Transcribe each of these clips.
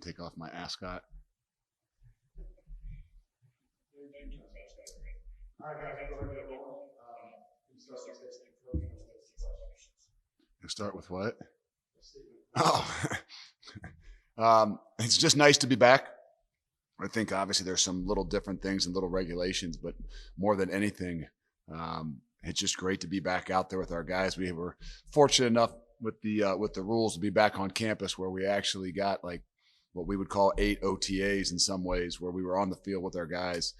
take off my ascot. You start with what? Oh, it's just nice to be back. I think obviously there's some little different things and little regulations, but more than anything, it's just great to be back out there with our guys. We were fortunate enough with the rules to be back on campus where we actually got like what we would call 8 OTAs in some ways, where we were on the field with our guys.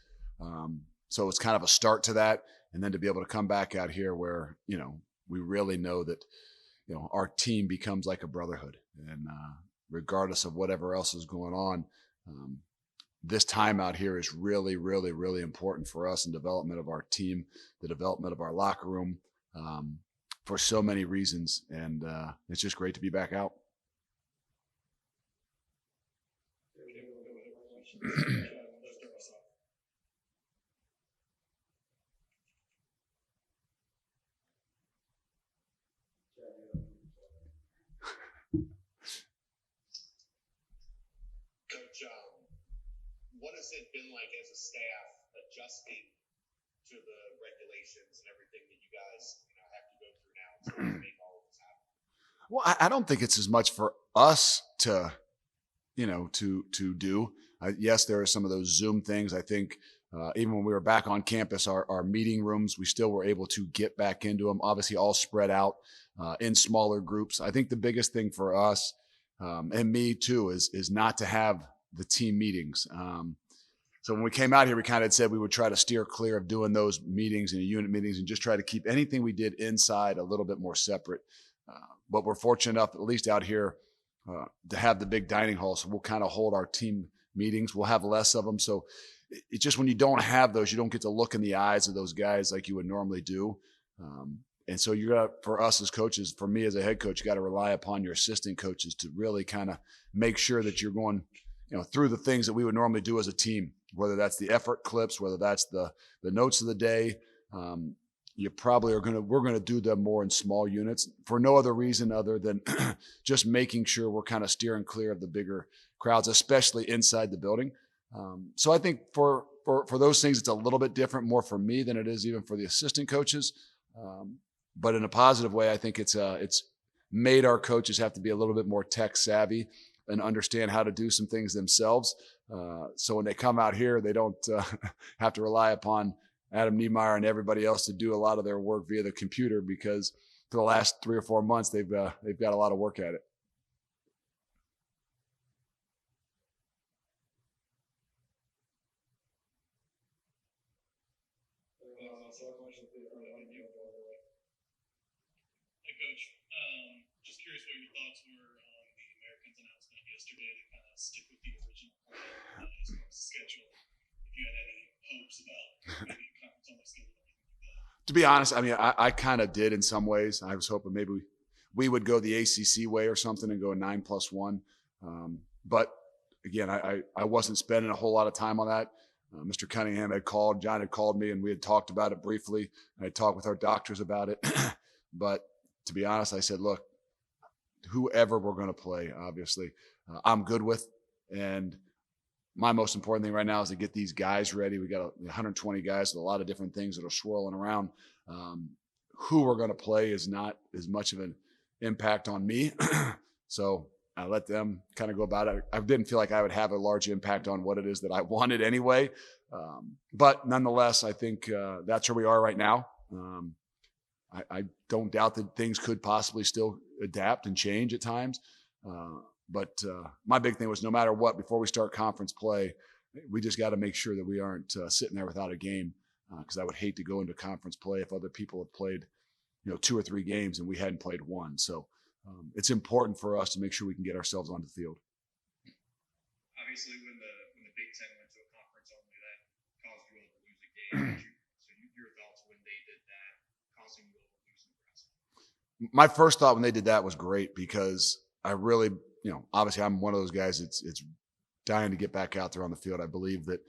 So it's kind of a start to that, and then to be able to come back out here where we really know that our team becomes like a brotherhood, and regardless of whatever else is going on. This time out here is really, really, really important for us in development of our team, the development of our locker room, for so many reasons. And it's just great to be back out. Coach, what has it been like as a staff adjusting to the regulations and everything that you guys have to go through now to make all of this happen? Well, I don't think it's as much for us to do. Yes, there are some of those Zoom things. I think even when we were back on campus, our meeting rooms, we still were able to get back into them, obviously all spread out in smaller groups. I think the biggest thing for us and me too is not to have the team meetings. So when we came out here, we kind of said we would try to steer clear of doing those meetings and unit meetings and just try to keep anything we did inside a little bit more separate. But we're fortunate enough, at least out here, to have the big dining hall. So we'll kind of hold our team meetings. We'll have less of them. So it's just when you don't have those, you don't get to look in the eyes of those guys like you would normally do. And so for us as coaches, for me as a head coach, you got to rely upon your assistant coaches to really kind of make sure that you're going, through the things that we would normally do as a team, whether that's the effort clips, whether that's the notes of the day. You probably we're going to do them more in small units for no other reason other than just making sure we're kind of steering clear of the bigger crowds, especially inside the building. So I think for those things, it's a little bit different, more for me than it is even for the assistant coaches. But in a positive way, I think it's made our coaches have to be a little bit more tech savvy and understand how to do some things themselves. So when they come out here, they don't have to rely upon Adam Niemeyer and everybody else to do a lot of their work via the computer, because for the last 3 or 4 months, they've got a lot of work at it. Hey, Coach, just curious what your thoughts were on the Americans announcement yesterday to kind of stick with the original plan as far as the schedule. If you had any hopes about maybe a conference on the schedule or anything like that. To be honest, I mean, I kind of did in some ways. I was hoping maybe we would go the ACC way or something and go 9+1. But again, I wasn't spending a whole lot of time on that. Mr. Cunningham had called, John had called me, and we had talked about it briefly. I had talked with our doctors about it. But to be honest, I said, look, whoever we're going to play, obviously, I'm good with. And my most important thing right now is to get these guys ready. We got 120 guys with a lot of different things that are swirling around. Who we're going to play is not as much of an impact on me. So I let them kind of go about it. I didn't feel like I would have a large impact on what it is that I wanted anyway. But nonetheless, I think that's where we are right now. I don't doubt that things could possibly still adapt and change at times. But my big thing was no matter what, before we start conference play, we just got to make sure that we aren't sitting there without a game, because I would hate to go into conference play if other people have played, 2 or 3 games and we hadn't played one. So it's important for us to make sure we can get ourselves on the field. Obviously, when the Big Ten went to a conference only, that caused you all to lose a game. So your thoughts when they did that, causing you all to lose Nebraska? My first thought when they did that was great, because I really, obviously I'm one of those guys it's dying to get back out there on the field. I believe that,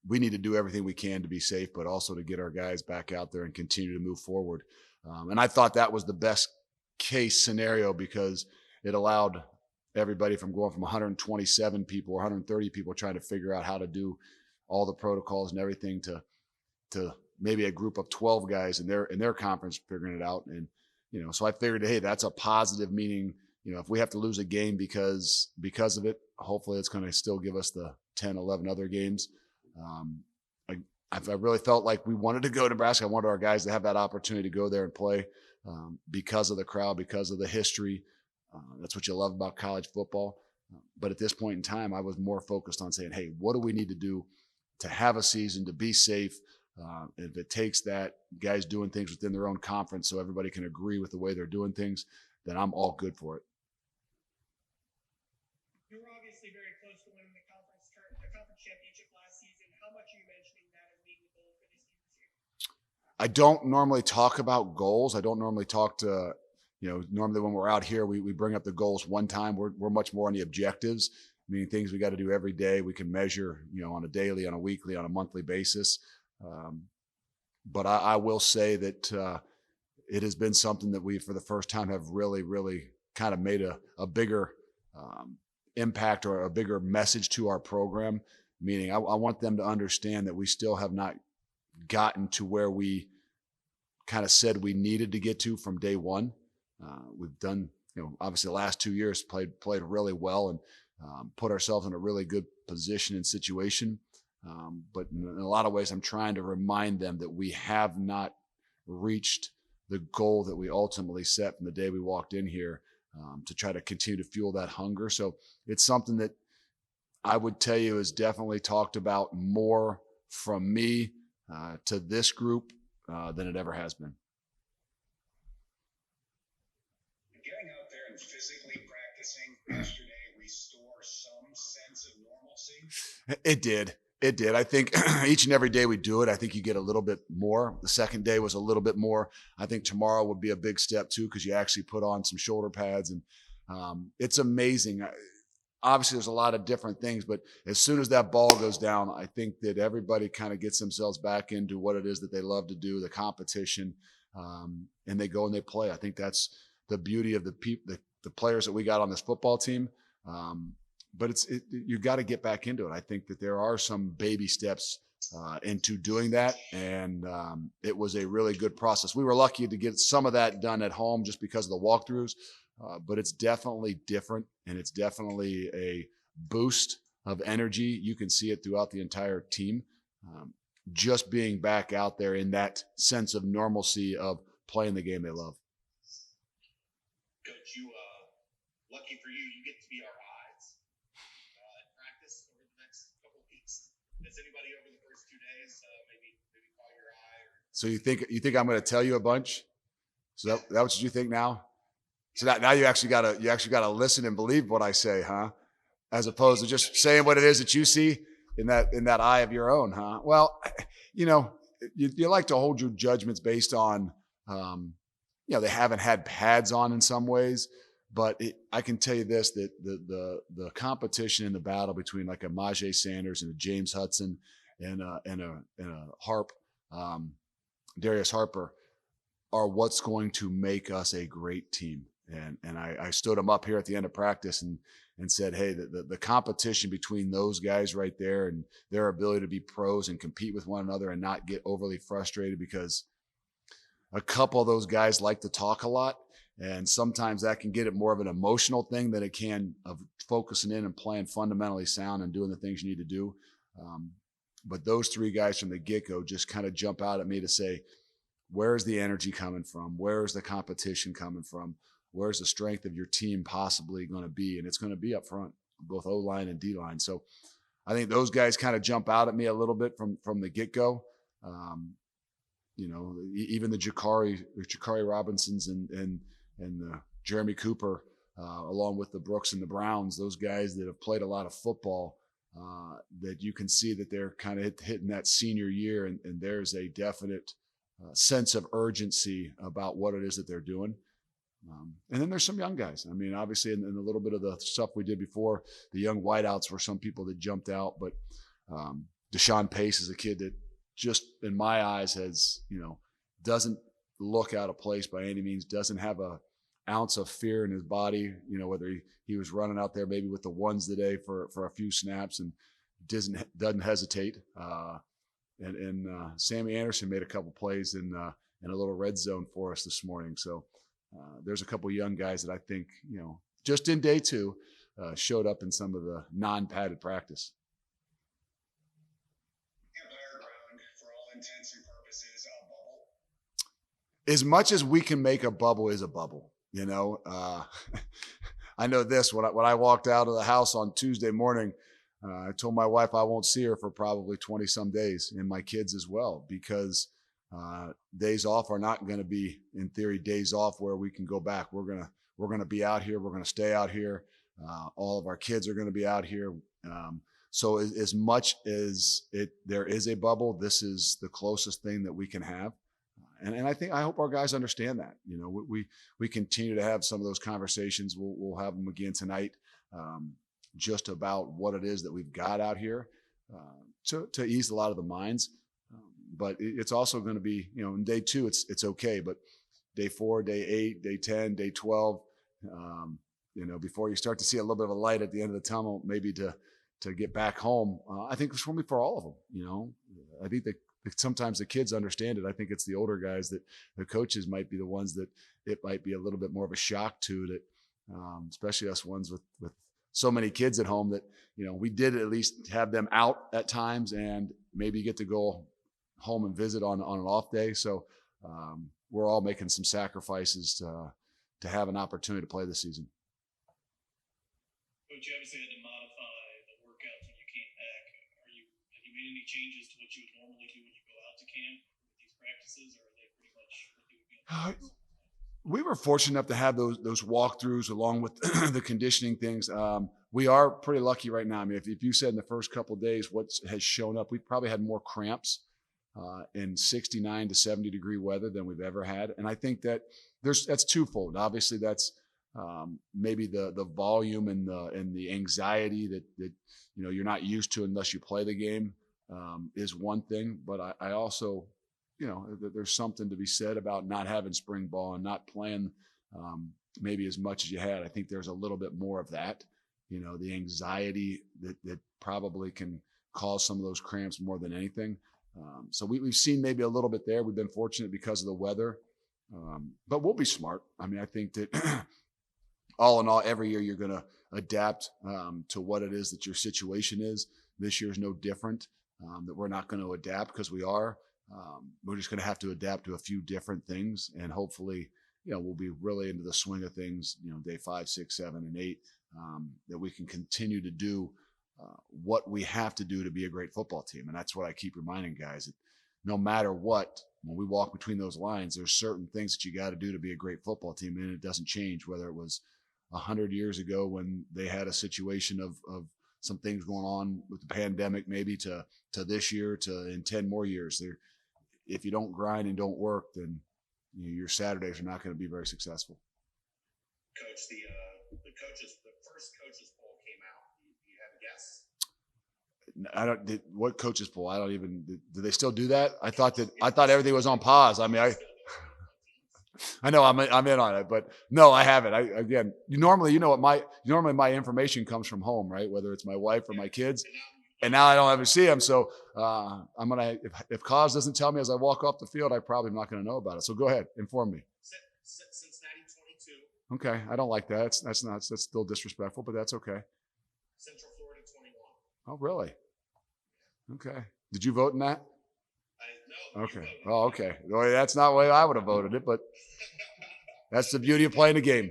we need to do everything we can to be safe, but also to get our guys back out there and continue to move forward. And I thought that was the best case scenario, because it allowed everybody from going from 127 people or 130 people trying to figure out how to do all the protocols and everything to maybe a group of 12 guys in their conference figuring it out. And, so I figured, hey, that's a positive, meaning, if we have to lose a game because of it, hopefully it's going to still give us the 10, 11 other games. I really felt like we wanted to go to Nebraska. I wanted our guys to have that opportunity to go there and play because of the crowd, because of the history. That's what you love about college football. But at this point in time, I was more focused on saying, hey, what do we need to do to have a season, to be safe? If it takes that, guys doing things within their own conference so everybody can agree with the way they're doing things, then I'm all good for it. You were obviously very close to winning the conference championship last season. How much are you mentioning that as being the goal for this year? I don't normally talk about goals. I don't normally talk to, normally when we're out here, we bring up the goals one time. We're much more on the objectives, meaning things we got to do every day. We can measure, on a daily, on a weekly, on a monthly basis. But I will say that it has been something that we, for the first time, have really, really kind of made a bigger impact or a bigger message to our program, meaning I want them to understand that we still have not gotten to where we kind of said we needed to get to from day one. We've done, obviously the last 2 years played really well and put ourselves in a really good position and situation. But in a lot of ways, I'm trying to remind them that we have not reached the goal that we ultimately set from the day we walked in here, to try to continue to fuel that hunger. So it's something that I would tell you is definitely talked about more from me to this group than it ever has been. Getting out there and physically practicing yesterday restore some sense of normalcy? It did. It did. I think each and every day we do it, I think you get a little bit more. The second day was a little bit more. I think tomorrow would be a big step too, because you actually put on some shoulder pads, and it's amazing. Obviously, there's a lot of different things, but as soon as that ball goes down, I think that everybody kind of gets themselves back into what it is that they love to do, the competition, and they go and they play. I think that's the beauty of the players that we got on this football team. But you got to get back into it. I think that there are some baby steps into doing that, and it was a really good process. We were lucky to get some of that done at home just because of the walkthroughs, but it's definitely different, and it's definitely a boost of energy. You can see it throughout the entire team, just being back out there in that sense of normalcy of playing the game they love. Coach, lucky for you, you get to be our eyes at practice over the next couple of weeks. Does anybody over the first 2 days maybe call your eye? So you think I'm going to tell you a bunch? So that's what you think now? So now you actually gotta listen and believe what I say, huh? As opposed to just saying what it is that you see in that eye of your own, huh? Well, you like to hold your judgments based on, they haven't had pads on in some ways, but I can tell you this, that the competition in the battle between like a Majay Sanders and a James Hudson and a Harp, Darius Harper, are what's going to make us a great team. And I stood them up here at the end of practice and said, hey, the competition between those guys right there and their ability to be pros and compete with one another and not get overly frustrated, because a couple of those guys like to talk a lot, and sometimes that can get it more of an emotional thing than it can of focusing in and playing fundamentally sound and doing the things you need to do. But those three guys from the get-go just kind of jump out at me to say, where's the energy coming from? Where's the competition coming from? Where's the strength of your team possibly going to be? And it's going to be up front, both O-line and D-line. So I think those guys kind of jump out at me a little bit from the get-go. Even the Jakari Robinsons and Jeremy Cooper, along with the Brooks and the Browns, those guys that have played a lot of football, that you can see that they're kind of hitting that senior year, and there's a definite sense of urgency about what it is that they're doing. And then there's some young guys. I mean, obviously, in a little bit of the stuff we did before, the young wideouts were some people that jumped out. But Deshaun Pace is a kid that just, in my eyes, has, doesn't look out of place by any means, doesn't have a ounce of fear in his body, whether he was running out there maybe with the ones today for a few snaps and doesn't hesitate. And Sammy Anderson made a couple plays in a little red zone for us this morning. So there's a couple young guys that I think, just in day two, showed up in some of the non-padded practice. Empire Ground, for all intents and purposes, a bubble. As much as we can make a bubble is a bubble, I know this, when I walked out of the house on Tuesday morning, I told my wife I won't see her for probably 20 some days, and my kids as well, because days off are not going to be, in theory, days off where we can go back. We're going to be out here. We're going to stay out here. All of our kids are going to be out here. So as much as there is a bubble, this is the closest thing that we can have. And I hope our guys understand that. We continue to have some of those conversations. We'll have them again tonight, just about what it is that we've got out here to ease a lot of the minds. But it's also going to be, in day two, it's okay. But day 4, day 8, day 10, day 12, before you start to see a little bit of a light at the end of the tunnel, maybe to get back home, I think it's going to be for all of them. I think that sometimes the kids understand it. I think it's the older guys that the coaches might be the ones that it might be a little bit more of a shock to, that especially us ones with so many kids at home, that, we did at least have them out at times and maybe get to go home and visit on an off day. So we're all making some sacrifices to have an opportunity to play this season. Coach, you obviously had to modify the workouts when you came back. Have you made any changes to what you would normally do when you go out to camp with these practices, or are they pretty much what they would be on the We were fortunate enough to have those walkthroughs along with the conditioning things. We are pretty lucky right now. I mean, if you said in the first couple of days what has shown up, we've probably had more cramps in 69 to 70 degree weather than we've ever had. And I think that that's twofold. Obviously, that's maybe the volume and the anxiety that you're not used to unless you play the game is one thing. But I also, there's something to be said about not having spring ball and not playing maybe as much as you had. I think there's a little bit more of that, the anxiety that probably can cause some of those cramps more than anything. So we've seen maybe a little bit there. We've been fortunate because of the weather, but we'll be smart. I mean, I think that all in all, every year you're going to adapt to what it is that your situation is. This year's no different, that we're not going to adapt because we are. We're just going to have to adapt to a few different things, and hopefully, we'll be really into the swing of things, day 5, 6, 7, and 8, that we can continue to do what we have to do to be a great football team. And that's what I keep reminding guys, that no matter what, when we walk between those lines, there's certain things that you got to do to be a great football team. And it doesn't change, whether it was 100 years ago when they had a situation of some things going on with the pandemic, maybe to this year, to in 10 more years. If you don't grind and don't work, then your Saturdays are not going to be very successful. Coach, the first coaches poll came out. Do you have a guess? What coaches poll? I don't even. Do they still do that? I thought everything was on pause. I mean, I know I'm in on it, but no, I haven't. Normally my information comes from home, right? Whether it's my wife or my kids, and now I don't ever see them. So I'm gonna, if Cause doesn't tell me as I walk off the field, I probably am not gonna know about it. So go ahead, inform me. Cincinnati 22. Okay, I don't like that. That's still disrespectful, but that's okay. Central Florida 21. Oh, really? Okay. Did you vote in that? No. Okay. Oh, okay. Well, that's not the way I would have voted it, but that's the beauty of playing the game. You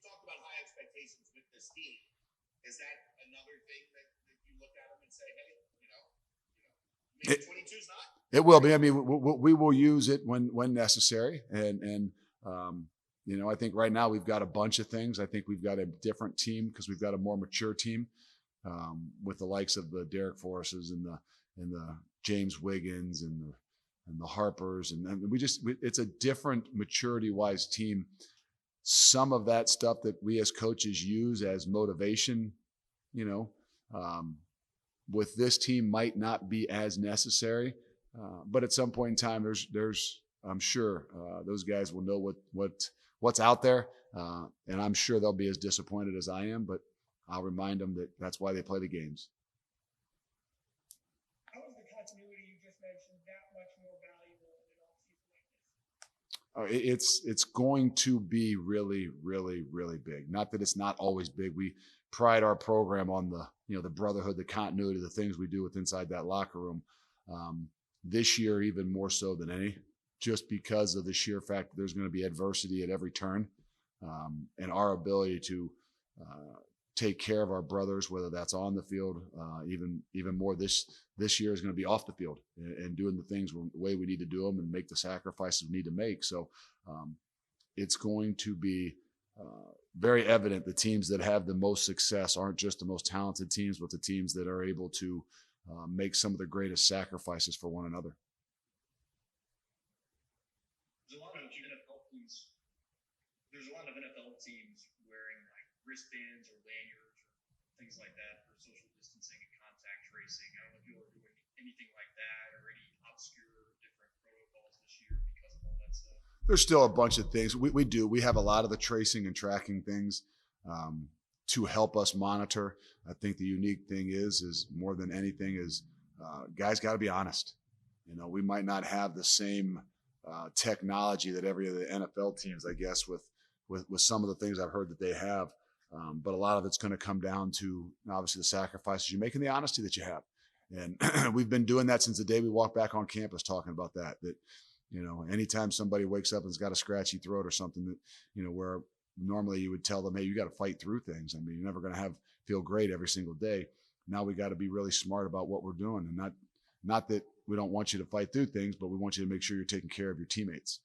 talked about high expectations with this team. Is that another thing that you look at them and say, hey, maybe 22's not? It will be. I mean, we will use it when necessary, and I think right now we've got a bunch of things. I think we've got a different team because we've got a more mature team with the likes of the Derek Forrests and the James Wiggins and the Harpers, and it's a different maturity-wise team. Some of that stuff that we as coaches use as motivation, with this team might not be as necessary, but at some point in time, there's I'm sure those guys will know what what's out there. And I'm sure they'll be as disappointed as I am, but I'll remind them that that's why they play the games. How is the continuity you just mentioned that much more valuable in an off-season like this? It's going to be really, really, really big. Not that it's not always big. We pride our program on the brotherhood, the continuity, the things we do with inside that locker room. This year, even more so than any, just because of the sheer fact that there's going to be adversity at every turn, and our ability to take care of our brothers, whether that's on the field, even more this year is going to be off the field and doing the things the way we need to do them and make the sacrifices we need to make. So it's going to be very evident the teams that have the most success aren't just the most talented teams, but the teams that are able to make some of the greatest sacrifices for one another. There's a lot of NFL teams wearing like wristbands or lanyards or things like that for social distancing and contact tracing. I don't know if you are doing anything like that or any obscure different protocols this year because of all that stuff. There's still a bunch of things we do. We have a lot of the tracing and tracking things to help us monitor. I think the unique thing is more than anything is guys got to be honest. We might not have the same technology that every of the NFL teams, I guess, with some of the things I've heard that they have. But a lot of it's going to come down to obviously the sacrifices you make and the honesty that you have. And we've been doing that since the day we walked back on campus, talking about that anytime somebody wakes up and's got a scratchy throat or something that, where normally you would tell them, hey, you got to fight through things. I mean, you're never going to feel great every single day. Now we got to be really smart about what we're doing, and not that we don't want you to fight through things, but we want you to make sure you're taking care of your teammates.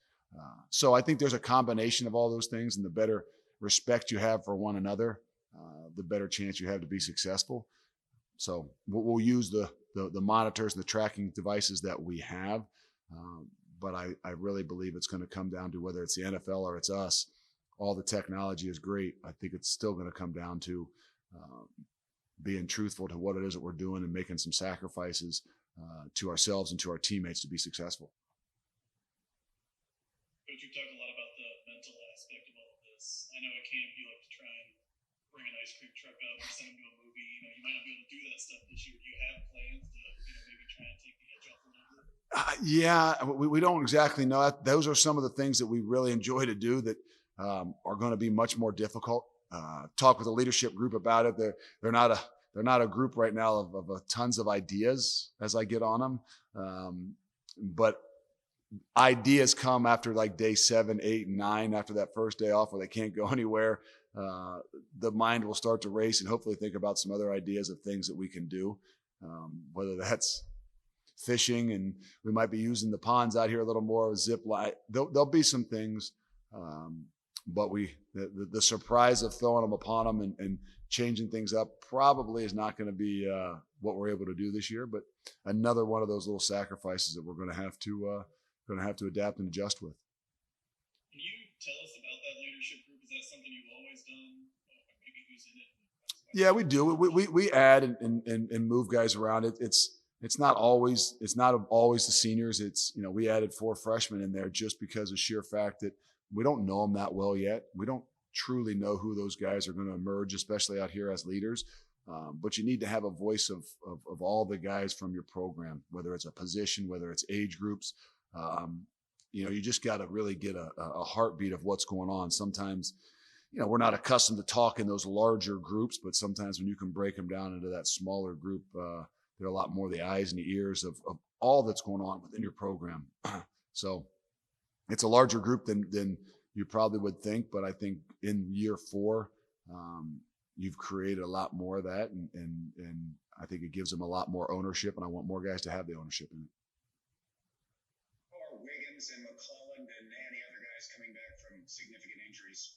So I think there's a combination of all those things, and the better respect you have for one another, the better chance you have to be successful. So we'll use the monitors and the tracking devices that we have. But I really believe it's going to come down to whether it's the NFL or it's us. All the technology is great. I think it's still going to come down to being truthful to what it is that we're doing and making some sacrifices to ourselves and to our teammates to be successful. Coach, you've talked a lot about the mental aspect of all of this. I know at camp you like to try and bring an ice cream truck up or send them to a movie. You might not be able to do that stuff this year. Do you have plans to maybe try and take the edge off a little bit? Yeah, we don't exactly know. Those are some of the things that we really enjoy to do that are going to be much more difficult. Talk with the leadership group about it. They're not a group right now of tons of ideas as I get on them. But ideas come after like day 7, 8, and 9, after that first day off where they can't go anywhere. The mind will start to race and hopefully think about some other ideas of things that we can do, whether that's fishing, and we might be using the ponds out here a little more, zip line. There'll be some things, but the surprise of throwing them upon them and changing things up probably is not going to be what we're able to do this year. But another one of those little sacrifices that we're going to have to adapt and adjust with. Can you tell us about that leadership group? Is that something you've always done? Maybe who's in it? Yeah, we do. We add and move guys around. It's not always the seniors. It's we added 4 freshmen in there just because of sheer fact that we don't know them that well yet. We don't truly know who those guys are going to emerge, especially out here as leaders. But you need to have a voice of all the guys from your program, whether it's a position, whether it's age groups. You just got to really get a heartbeat of what's going on. Sometimes, we're not accustomed to talk in those larger groups, but sometimes when you can break them down into that smaller group, they're a lot more the eyes and the ears of all that's going on within your program. So it's a larger group than you probably would think, but I think in year 4, you've created a lot more of that, and I think it gives them a lot more ownership, and I want more guys to have the ownership in it. How are Wiggins and McClellan and any other guys coming back from significant injuries?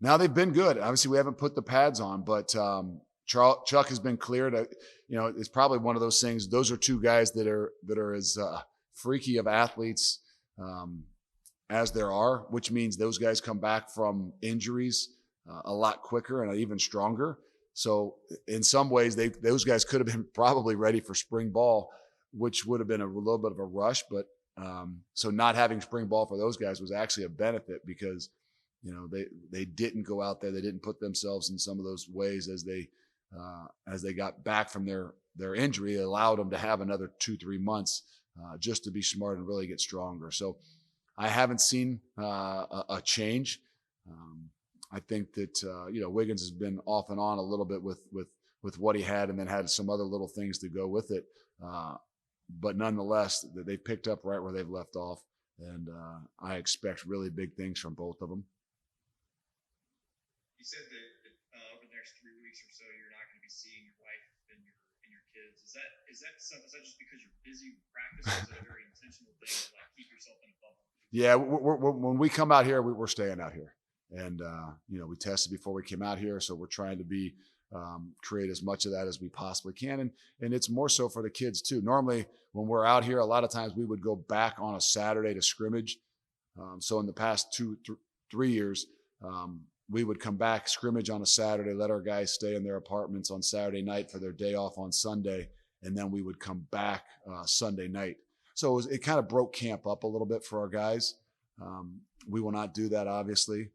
Now they've been good. Obviously, we haven't put the pads on, but Chuck has been cleared. It's probably one of those things. Those are 2 guys that are as freaky of athletes as there are, which means those guys come back from injuries a lot quicker and even stronger. So in some ways, those guys could have been probably ready for spring ball, which would have been a little bit of a rush. But so not having spring ball for those guys was actually a benefit because they didn't go out there. They didn't put themselves in some of those ways as they got back from their injury. It allowed them to have another 2-3 months just to be smart and really get stronger. So I haven't seen a change. I think that Wiggins has been off and on a little bit with what he had, and then had some other little things to go with it. But nonetheless, they picked up right where they've left off, and I expect really big things from both of them. You said that over the next 3 weeks or so, you're not going to be seeing your wife and your kids. Is that just because you're busy with practice, or is it a very intentional thing to like keep yourself in a bubble? Yeah, when we come out here, we're staying out here, and we tested before we came out here, so we're trying to create as much of that as we possibly can, and it's more so for the kids too. Normally, when we're out here, a lot of times we would go back on a Saturday to scrimmage. So in the past 2-3 years, we would come back, scrimmage on a Saturday, let our guys stay in their apartments on Saturday night for their day off on Sunday, and then we would come back Sunday night. So it kind of broke camp up a little bit for our guys. We will not do that, obviously.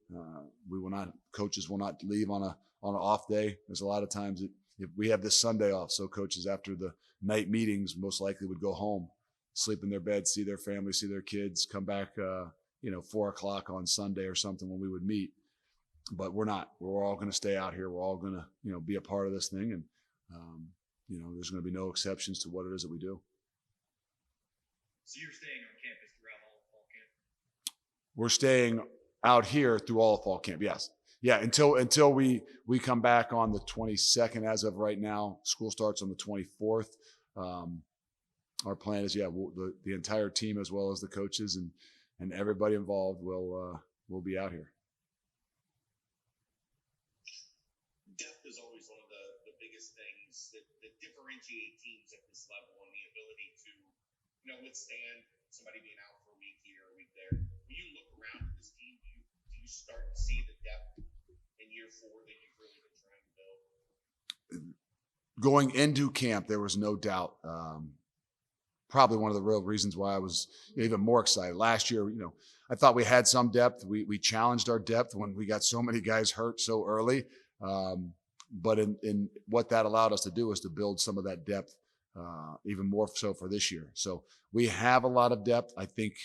Coaches will not leave on an off day. There's a lot of times if we have this Sunday off, so coaches after the night meetings most likely would go home, sleep in their bed, see their family, see their kids, come back 4 o'clock on Sunday or something when we would meet. But we're not. We're all going to stay out here. We're all going to be a part of this thing, and there's going to be no exceptions to what it is that we do. So you're staying on campus throughout all of fall camp? We're staying out here through all of fall camp. Yes. Yeah. Until we come back on the 22nd. As of right now, school starts on the 24th. Our plan is, the entire team as well as the coaches and everybody involved will be out here. Depth is always one of the biggest things that differentiate teams at this level, and the ability to withstand somebody being out for a week here, a week there. When you look around at this team, do you start to see the depth in year 4 that you've really been trying to build? Going into camp, there was no doubt. Probably one of the real reasons why I was even more excited. Last year, I thought we had some depth. We challenged our depth when we got so many guys hurt so early. But in what that allowed us to do is to build some of that depth even more so for this year. So we have a lot of depth. I think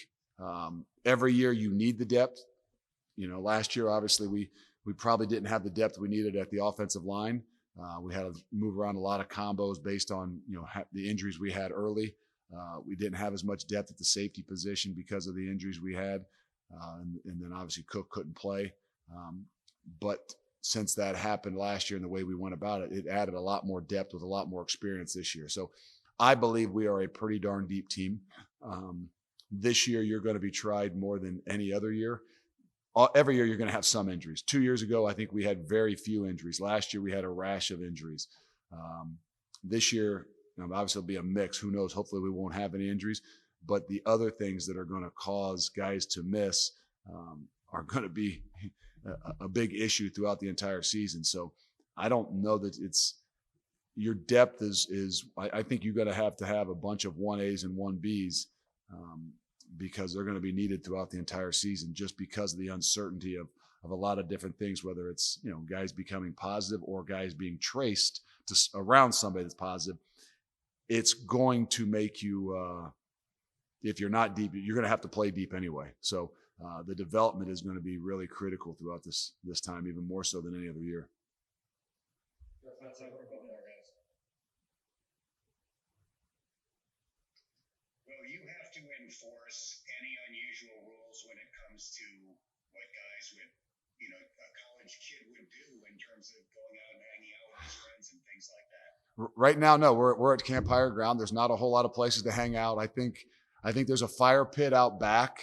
every year you need the depth. Last year, obviously, we probably didn't have the depth we needed at the offensive line. We had to move around a lot of combos based on the injuries we had early. We didn't have as much depth at the safety position because of the injuries we had. And then obviously Cook couldn't play. But since that happened last year and the way we went about it, it added a lot more depth with a lot more experience this year. So I believe we are a pretty darn deep team. This year, you're going to be tried more than any other year. Every year, you're going to have some injuries. 2 years ago, I think we had very few injuries. Last year, we had a rash of injuries. This year, obviously, it'll be a mix. Who knows? Hopefully, we won't have any injuries. But the other things that are going to cause guys to miss are going to be a big issue throughout the entire season. So I don't know that your depth is I think you're going to have a bunch of 1As and 1Bs because they're going to be needed throughout the entire season just because of the uncertainty of a lot of different things, whether it's, guys becoming positive or guys being traced to around somebody that's positive. It's going to make you, if you're not deep, you're going to have to play deep anyway. So the development is going to be really critical throughout this time, even more so than any other year. Will you have to enforce any unusual rules when it comes to what guys would, a college kid would do in terms of going out and hanging out with his friends and things like that? Right now, no. We're at Camp Higher Ground. There's not a whole lot of places to hang out. I think there's a fire pit out back.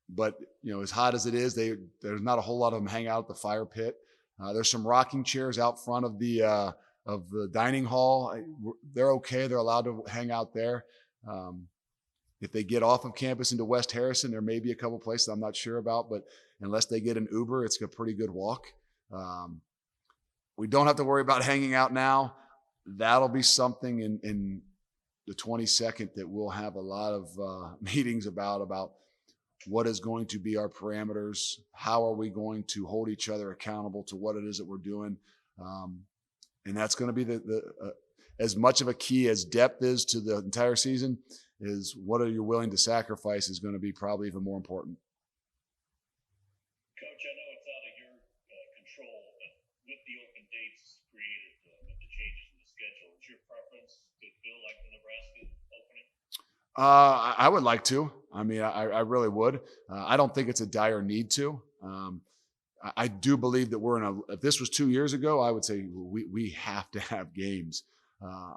But as hot as it is, there's not a whole lot of them hang out at the fire pit. There's some rocking chairs out front of the dining hall. They're okay. They're allowed to hang out there. If they get off of campus into West Harrison, there may be a couple places I'm not sure about, but unless they get an Uber, it's a pretty good walk. We don't have to worry about hanging out now. That'll be something in the 22nd that we'll have a lot of meetings about what is going to be our parameters, how are we going to hold each other accountable to what it is that we're doing. And that's going to be as much of a key as depth is to the entire season, is what are you willing to sacrifice is going to be probably even more important. Coach, I know it's out of your control, but with the open dates created with the changes in the schedule, is your preference to feel like the Nebraska opening? I would like to. I mean, I really would. I don't think it's a dire need to. I do believe that if this was 2 years ago, I would say we have to have games.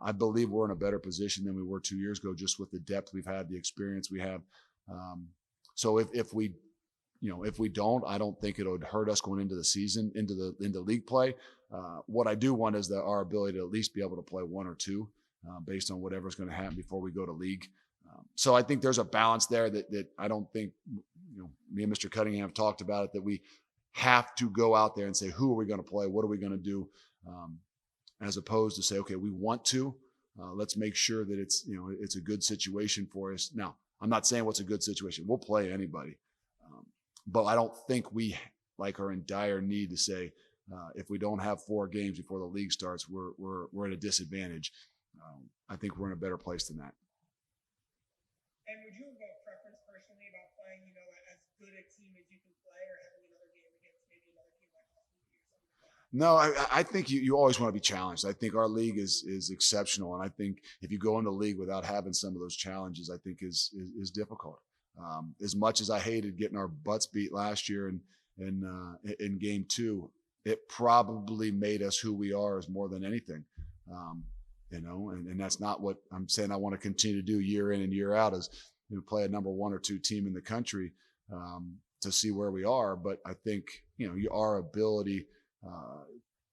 I believe we're in a better position than we were 2 years ago, just with the depth we've had, the experience we have. So if we don't, I don't think it would hurt us going into the season, into league play. What I do want is our ability to at least be able to play one or two based on whatever's going to happen before we go to league. So I think there's a balance there that I don't think, me and Mr. Cunningham have talked about it, that we have to go out there and say, who are we going to play? What are we going to do? As opposed to say, okay, we want to, let's make sure that it's a good situation for us. Now, I'm not saying what's a good situation. We'll play anybody. But I don't think we are in dire need to say, if we don't have 4 games before the league starts, we're at a disadvantage. I think we're in a better place than that. And would you have a preference personally about playing, as good a team as you can play, or having another game against maybe another team like Austin Peay or something like that? No, I think you always want to be challenged. I think our league is exceptional, and I think if you go into the league without having some of those challenges, I think is difficult. As much as I hated getting our butts beat last year in game 2, it probably made us who we are as more than anything. And that's not what I'm saying I want to continue to do year in and year out, is play a number 1 or 2 team in the country to see where we are. But I think, our ability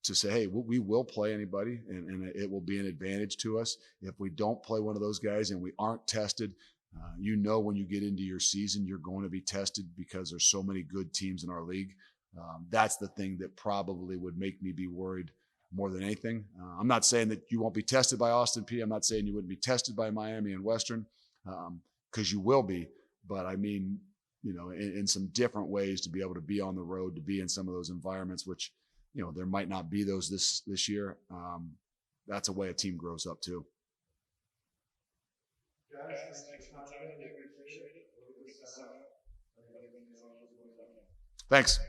to say, hey, we will play anybody, and it will be an advantage to us. If we don't play one of those guys and we aren't tested, when you get into your season, you're going to be tested because there's so many good teams in our league. That's the thing that probably would make me be worried more than anything. I'm not saying that you won't be tested by Austin Peay. I'm not saying you wouldn't be tested by Miami and Western, because you will be. But I mean, in some different ways, to be able to be on the road, to be in some of those environments, which, there might not be those this year. That's a way a team grows up too. Guys, thanks for the time today. We appreciate it. Thanks.